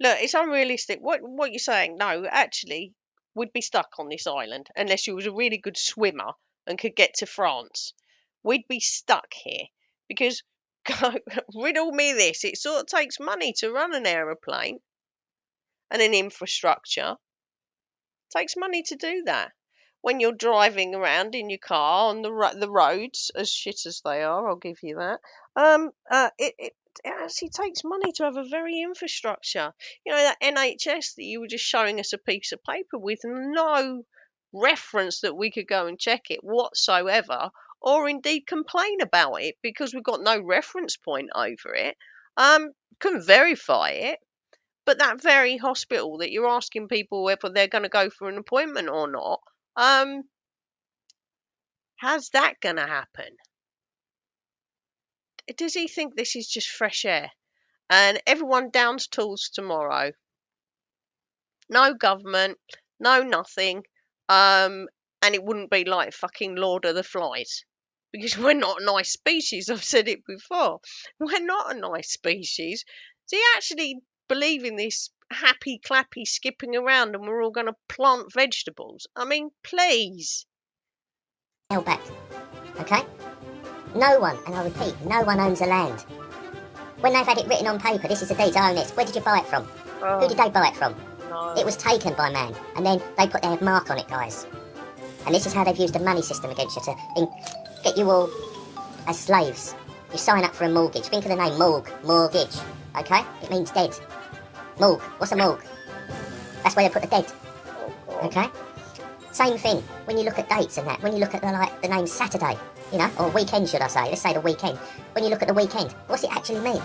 Look, it's unrealistic. What you're saying? No, actually, we'd be stuck on this island unless you was a really good swimmer and could get to France. We'd be stuck here because riddle me this: it sort of takes money to run an aeroplane and an infrastructure. It takes money to do that. When you're driving around in your car on the roads, as shit as they are, I'll give you that. It actually takes money to have a very infrastructure. That NHS that you were just showing us a piece of paper with no reference that we could go and check it whatsoever, or indeed complain about it because we've got no reference point over it. Couldn't verify it. But that very hospital that you're asking people whether they're going to go for an appointment or not, how's that going to happen? Does he think this is just fresh air? And everyone downs tools tomorrow. No government, no nothing. And and it wouldn't be like fucking Lord of the Flies. Because we're not a nice species. I've said it before. We're not a nice species. Do you actually believe in this happy clappy skipping around and we're all going to plant vegetables? I mean, please. held back. Okay? No one, and I repeat, no one owns the land. When they've had it written on paper, this is the deed, I own it. Where did you buy it from? Who did they buy it from? No. It was taken by man, and then they put their mark on it, guys. And this is how they've used the money system against you to get you all as slaves. You sign up for a mortgage. Think of the name mortgage. Okay? It means dead. Morgue. What's a morgue? That's where they put the dead. Okay? Same thing when you look at dates and that. When you look at the name Saturday, you know, or weekend, should I say? Let's say the weekend. When you look at the weekend, what's it actually mean?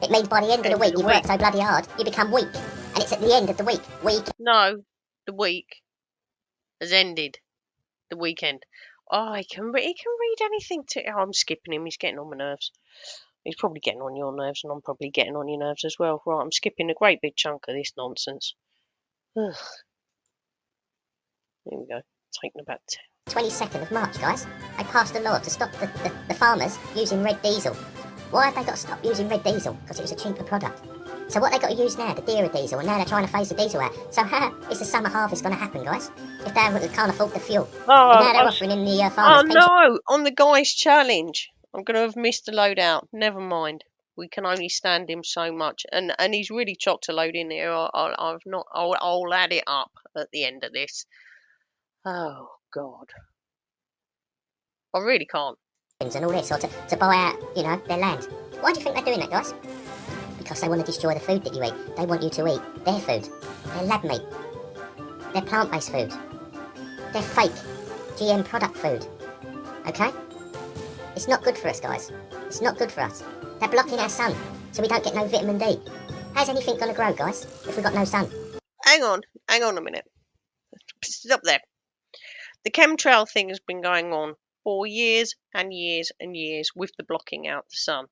It means by the end of the week, you've worked so bloody hard, you become weak. And it's at the end of the week. No, the week has ended. The weekend. Oh, he can read anything to. Oh, I'm skipping him. He's getting on my nerves. He's probably getting on your nerves, and I'm probably getting on your nerves as well. Right, I'm skipping a great big chunk of this nonsense. Ugh. Here we go. Taking about 22nd of March, guys. They passed a law to stop the farmers using red diesel. Why have they got to stop using red diesel? Because it was a cheaper product. So what they got to use now, the dearer diesel, and now they're trying to phase the diesel out. So how is the summer harvest going to happen, guys? If they can't afford the fuel. Oh, and now they're offering in the farmers pension. No! On the guy's challenge. I'm going to have missed the load out. Never mind. We can only stand him so much. And he's really chocked a load in here. I'll add it up at the end of this. Oh, God. I really can't. And all this, or to buy out, you know, their land. Why do you think they're doing that, guys? Because they want to destroy the food that you eat. They want you to eat their food, their lab meat, their plant-based food, their fake GM product food. Okay? It's not good for us, guys. It's not good for us. They're blocking our sun, so we don't get no vitamin D. How's anything going to grow, guys, if we've got no sun? Hang on a minute. Stop there. The chemtrail thing has been going on for years and years and years with the blocking out the sun.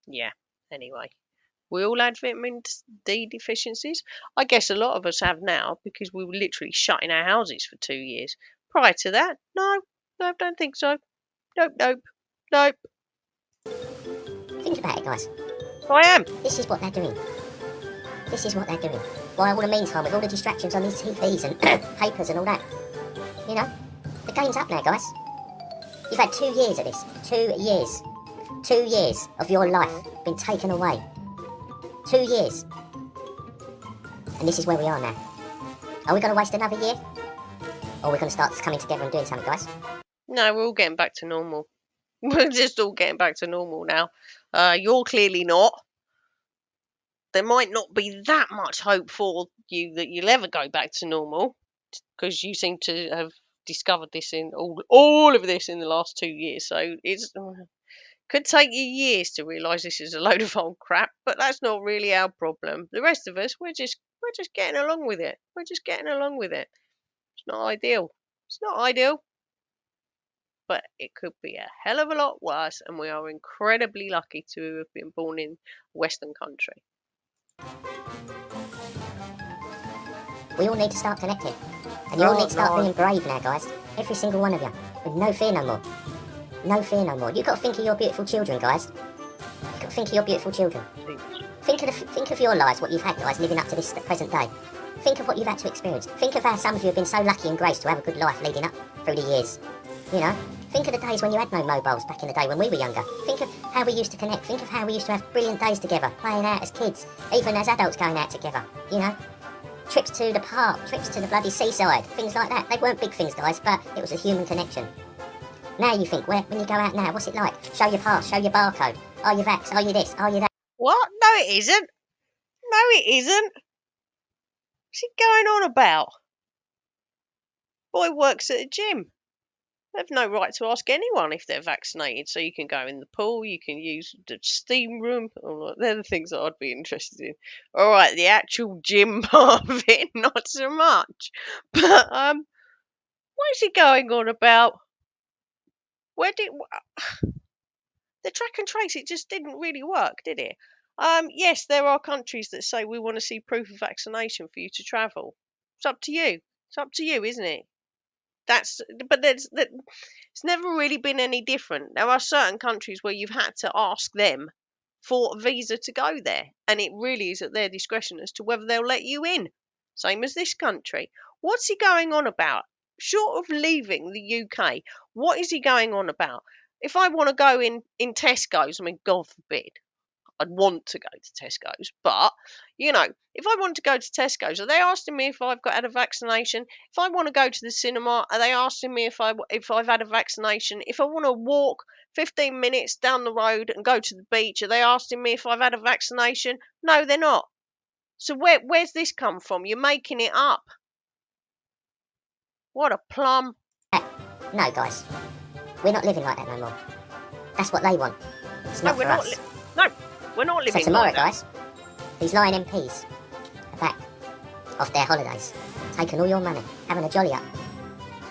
Yeah, anyway. We all had vitamin D deficiencies. I guess a lot of us have now because we were literally shut in our houses for 2 years. Prior to that, no, I don't think so. Nope. Think about it, guys. I am. This is what they're doing. This is what they're doing. While all the meantime, with all the distractions on these TVs and papers and all that, you know, the game's up now, guys. You've had 2 years of this. 2 years. 2 years of your life been taken away. 2 years. And this is where we are now. Are we going to waste another year? Or are we going to start coming together and doing something, guys? No, we're all getting back to normal. We're just all getting back to normal now. You're clearly not. There might not be that much hope for you that you'll ever go back to normal because you seem to have discovered this in all of this in the last 2 years. So it's could take you years to realise this is a load of old crap, but that's not really our problem. The rest of us, we're just getting along with it. We're just getting along with it. It's not ideal. It's not ideal. But it could be a hell of a lot worse, and we are incredibly lucky to have been born in a Western country. We all need to start connecting. And you all need to start being brave now, guys. Every single one of you. With no fear no more. No fear no more. You've got to think of your beautiful children, guys. You've got to think of your beautiful children. Think of your lives, what you've had, guys, living up to this present day. Think of what you've had to experience. Think of how some of you have been so lucky and graced to have a good life leading up through the years. You know? Think of the days when you had no mobiles back in the day when we were younger. Think of how we used to connect. Think of how we used to have brilliant days together, playing out as kids, even as adults going out together, you know? Trips to the park, trips to the bloody seaside, things like that. They weren't big things, guys, but it was a human connection. Now you think, when you go out now, what's it like? Show your pass, show your barcode. Are you vax? Are you this? Are you that? What? No, it isn't. No, it isn't. What's he going on about? Boy works at a gym. They have no right to ask anyone if they're vaccinated. So you can go in the pool, you can use the steam room. Oh, they're the things that I'd be interested in. All right, the actual gym part of it, not so much. But what is he going on about? Where did the track and trace? It just didn't really work, did it? Yes, there are countries that say we want to see proof of vaccination for you to travel. It's up to you. It's up to you, isn't it? It's never really been any different. There are certain countries where you've had to ask them for a visa to go there, and it really is at their discretion as to whether they'll let you in. Same as this country. What's he going on about? Short of leaving the UK, what is he going on about? If I want to go in Tesco's, I mean, God forbid, I'd want to go to Tesco's, but if I want to go to Tesco's, are they asking me if I've had a vaccination? If I want to go to the cinema, are they asking me if I've had a vaccination? If I want to walk 15 minutes down the road and go to the beach, are they asking me if I've had a vaccination? No, they're not. So where's this come from? You're making it up. What a plum. No, guys. We're not living like that no more. That's what they want. It's not for us. No, we're not living so tomorrow, like that. guys, these lying MPs are back off their holidays, taking all your money, having a jolly up.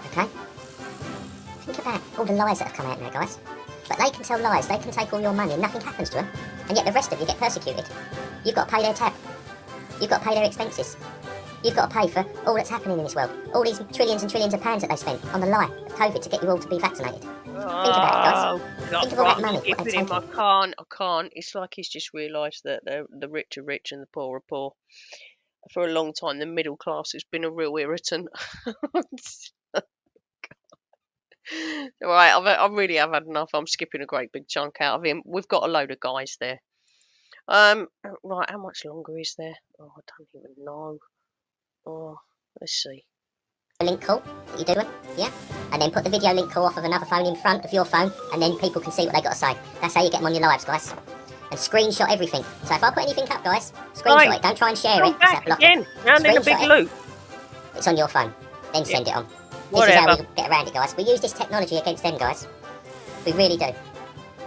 Okay? Think about all the lies that have come out now, guys. But they can tell lies, they can take all your money and nothing happens to them. And yet the rest of you get persecuted. You've got to pay their tab. You've got to pay their expenses. You've got to pay for all that's happening in this world. All these trillions and trillions of pounds that they spent on the lie of COVID to get you all to be vaccinated. Think about it, guys. God, think of all that money. What they've taken. I can't. It's like he's just realised that the rich are rich and the poor are poor. For a long time, the middle class has been a real irritant. Right, I really have had enough. I'm skipping a great big chunk out of him. We've got a load of guys there. Right, how much longer is there? Oh, I don't even know. Oh, let's see. Link call that you're doing, yeah? And then put the video link call off of another phone in front of your phone, and then people can see what they got to say. That's how you get them on your lives, guys. And screenshot everything. So if I put anything up, guys, screenshot it. Don't try and share it. Back again. And in a big loop. It's on your phone. Then send it on. Whatever. This is how we get around it, guys. We use this technology against them, guys. We really do.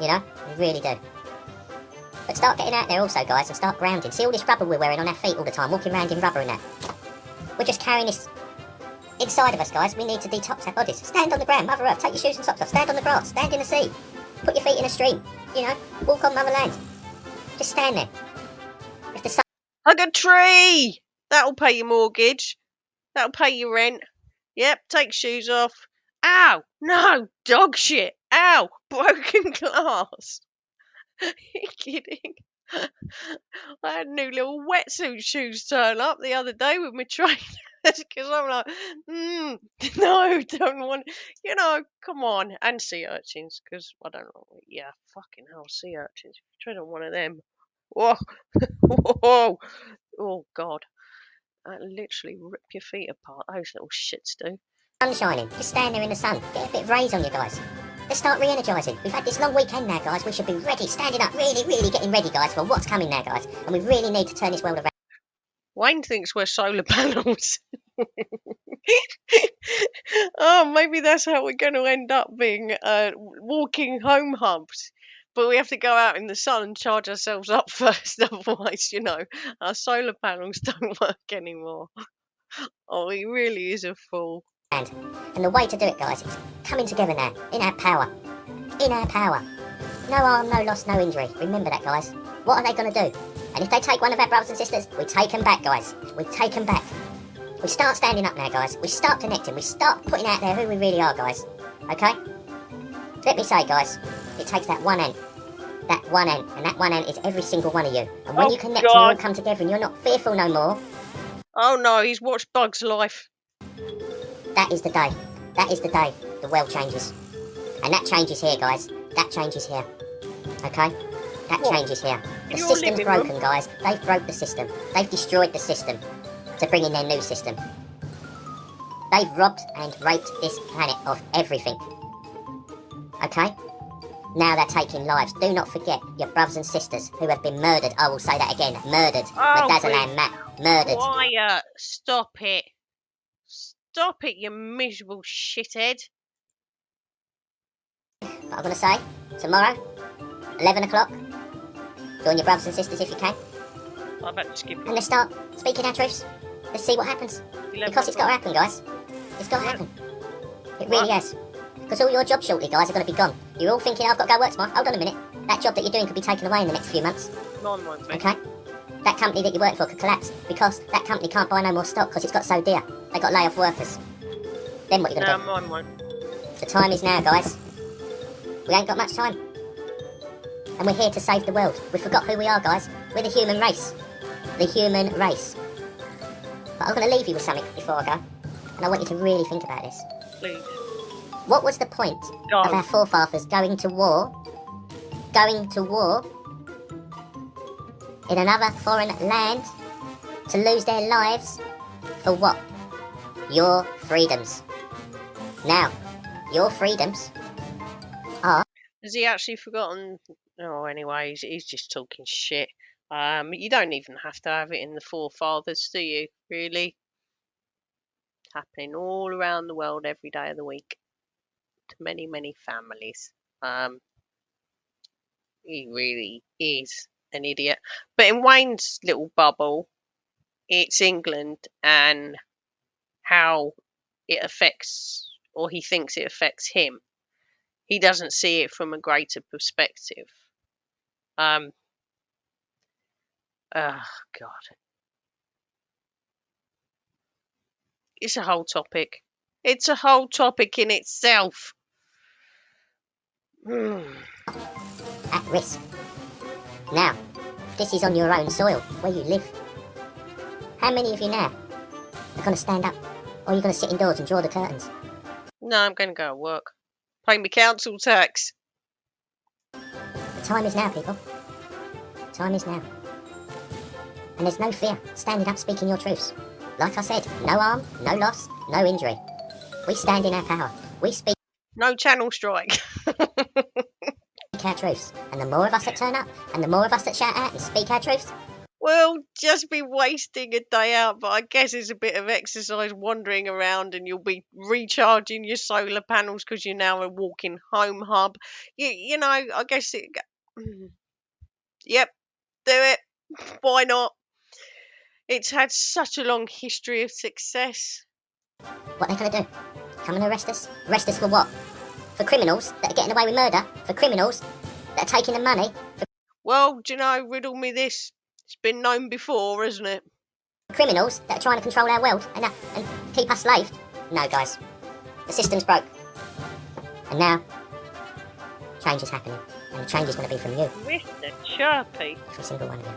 You know? We really do. But start getting out there also, guys, and start grounding. See all this rubber we're wearing on our feet all the time, walking around in rubber and that. We're just carrying this inside of us, guys. We need to detox our bodies. Stand on the ground, Mother Earth. Take your shoes and socks off. Stand on the grass. Stand in the sea. Put your feet in a stream. You know? Walk on Mother Land. Just stand there. If the sun... Hug a tree! That'll pay your mortgage. That'll pay your rent. Yep, take shoes off. Ow! No! Dog shit! Ow! Broken glass! Are you kidding? I had new little wetsuit shoes turn up the other day with my trainers because I'm like, no, don't want, come on. And sea urchins because I don't know. Yeah, fucking hell, sea urchins. If you tread on one of them, whoa, whoa, oh God, that literally rip your feet apart. Those little shits do. Sun shining. Just stand there in the sun. Get a bit of rays on you guys. Let's start re-energising. We've had this long weekend now, guys. We should be ready, standing up, really, really getting ready, guys, for what's coming now, guys. And we really need to turn this world around. Wayne thinks we're solar panels. Oh, maybe that's how we're going to end up being walking home hubs. But we have to go out in the sun and charge ourselves up first. Otherwise, our solar panels don't work anymore. Oh, he really is a fool. And the way to do it, guys, is coming together now, in our power. In our power. No harm, no loss, no injury. Remember that, guys. What are they going to do? And if they take one of our brothers and sisters, we take them back, guys. We take them back. We start standing up now, guys. We start connecting. We start putting out there who we really are, guys. Okay? Let me say, guys, it takes that one ant. That one ant. And that one ant is every single one of you. And when you connect and you all come together and you're not fearful no more... Oh, no, he's watched Bug's Life. That is the day. That is the day the world changes. And that changes here, guys. That changes here. Okay? That changes here. The system's broken, guys. They've broke the system. They've destroyed the system to bring in their new system. They've robbed and raped this planet of everything. Okay? Now they're taking lives. Do not forget your brothers and sisters who have been murdered. I will say that again. Murdered. Madazalan Matt. Murdered. Quiet. Stop it. Stop it, you miserable shithead. But I'm going to say, tomorrow, 11 o'clock, join your brothers and sisters if you can. I've had to skip it. And let's start speaking our truths. Let's see what happens. Because it's got to happen, guys. It's got to happen. It really has. Because all your jobs shortly, guys, are going to be gone. You're all thinking, I've got to go work tomorrow. Hold on a minute. That job that you're doing could be taken away in the next few months. None won't be. Okay? that company that you work for could collapse because that company can't buy no more stock because it's got so dear. They got to lay off workers. Then what are you going to No, mine won't. do? The time is now, guys. We ain't got much time. And we're here to save the world. We forgot who we are, guys. We're the human race. The human race. But I'm going to leave you with something before I go. And I want you to really think about this. Please. What was the point of our forefathers going to war in another foreign land to lose their lives for what? Your freedoms. Now, your freedoms are... Has he actually forgotten? Oh, anyway, he's just talking shit. You don't even have to have it in the forefathers, do you? Really? Happening all around the world every day of the week to many, many families. He really is an idiot. But in Wayne's little bubble, it's England and how it affects, or he thinks it affects him. He doesn't see it from a greater perspective. Oh God, it's a whole topic. It's a whole topic in itself. at risk. Now, this is on your own soil, where you live. How many of you now are going to stand up? Or are you going to sit indoors and draw the curtains? No, I'm going to go to work. Pay me council tax. The time is now, people. Time is now. And there's no fear standing up speaking your truths. Like I said, no harm, no loss, no injury. We stand in our power. We speak No channel strike. our truths. And the more of us that turn up, and the more of us that shout out and speak our truths, We'll just be wasting a day out, but I guess it's a bit of exercise wandering around and you'll be recharging your solar panels because you're now a walking home hub. You know, I guess it. Yep, do it. Why not? It's had such a long history of success. what they're going to do? Come and arrest us? Arrest us for what? For criminals that are getting away with murder? For criminals that are taking the money? For Well, do you know, riddle me this. It's been known before, isn't it? criminals that are trying to control our world and keep us slaved? No, guys. The system's broke. And now, change is happening. And the change is going to be from you. Mr. Chirpy. Every single one of you.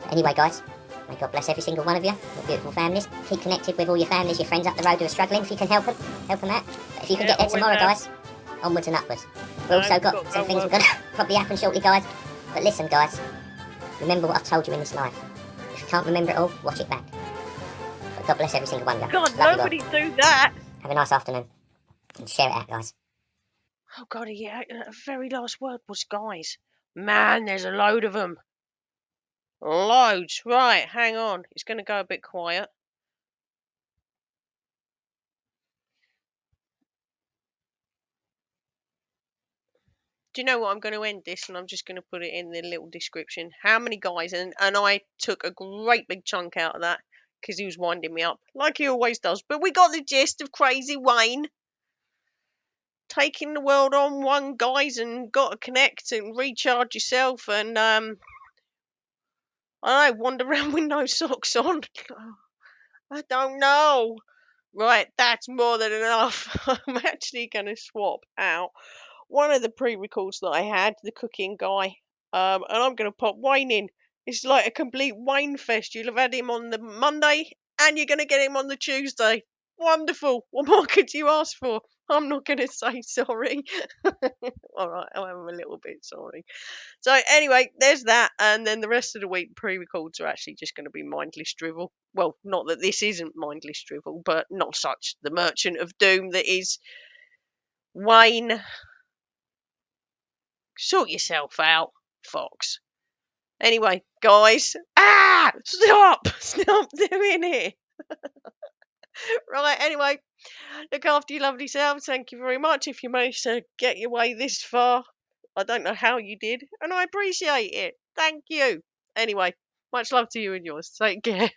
But anyway, guys, may God bless every single one of you, your beautiful families. Keep connected with all your families, your friends up the road who are struggling. If you can help them out. But if you can get there tomorrow, guys, onwards and upwards. We've also got some things we're going to probably happen shortly, guys. But listen, guys, remember what I've told you in this life. If you can't remember it all, watch it back. But God bless every single one of you. God, Love you nobody do that. Have a nice afternoon. And share it out, guys. Oh God, yeah, the very last word was guys. Man, there's a load of them. Loads. Right, hang on. It's going to go a bit quiet. Do you know what? I'm going to end this and I'm just going to put it in the little description. How many guys? And I took a great big chunk out of that because he was winding me up like he always does. But we got the gist of Crazy Wayne taking the world on one, guys, and got to connect and recharge yourself and I don't know, wander around with no socks on. I don't know. Right, that's more than enough. I'm actually going to swap out one of the pre-records that I had, the cooking guy, and I'm going to pop Wayne in. It's like a complete Wayne fest. You'll have had him on the Monday, and you're going to get him on the Tuesday. Wonderful. What more could you ask for? I'm not going to say sorry. All right, I am a little bit sorry. So anyway, there's that, and then the rest of the week pre-records are actually just going to be mindless drivel. Well, not that this isn't mindless drivel, but not such the merchant of doom that is Wayne. Sort yourself out, Fox. Anyway, guys, stop doing it. Right, anyway, look after your lovely selves. Thank you very much if you managed to get your way this far. I don't know how you did, and I appreciate it. Thank you. Anyway, much love to you and yours. Take care.